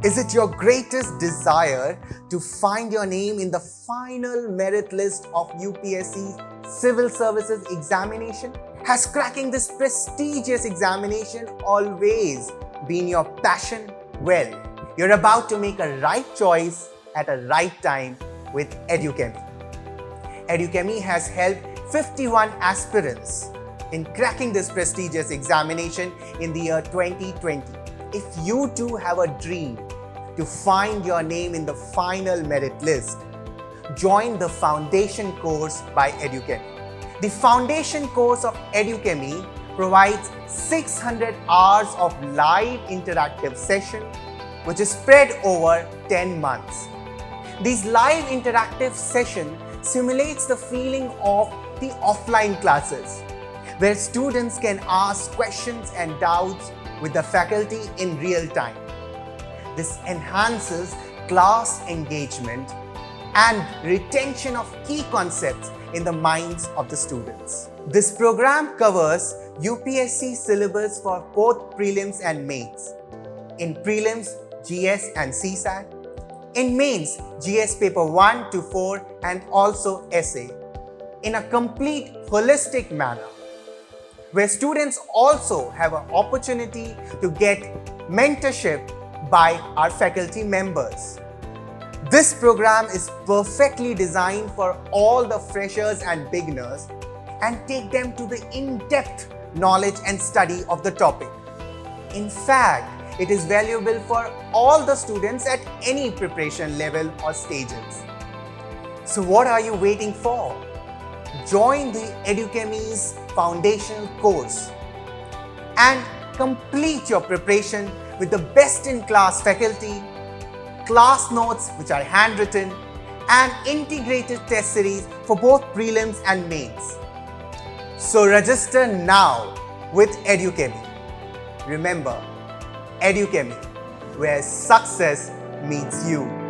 Is it your greatest desire to find your name in the final merit list of UPSC Civil Services examination? Has cracking this prestigious examination always been your passion? Well, you're about to make a right choice at a right time with Edukemy. Edukemy has helped 51 aspirants in cracking this prestigious examination in the year 2020. If you too have a dream to find your name in the final merit list, join the foundation course by Edukemy. The foundation course of Edukemy provides 600 hours of live interactive session, which is spread over 10 months. These live interactive session simulates the feeling of the offline classes, where students can ask questions and doubts with the faculty in real time. This enhances class engagement and retention of key concepts in the minds of the students. This program covers UPSC syllabus for both prelims and mains. In prelims, GS and CSAT. In mains, GS paper 1 to 4 and also essay. In a complete holistic manner, where students also have an opportunity to get mentorship by our faculty members. This program is perfectly designed for all the freshers and beginners and take them to the in-depth knowledge and study of the topic. In fact, it is valuable for all the students at any preparation level or stages. So what are you waiting for? Join the Edukemy's foundation course and complete your preparation with the best-in-class faculty, class notes which are handwritten, and integrated test series for both prelims and mains. So register now with Edukemy. Remember, Edukemy, where success meets you.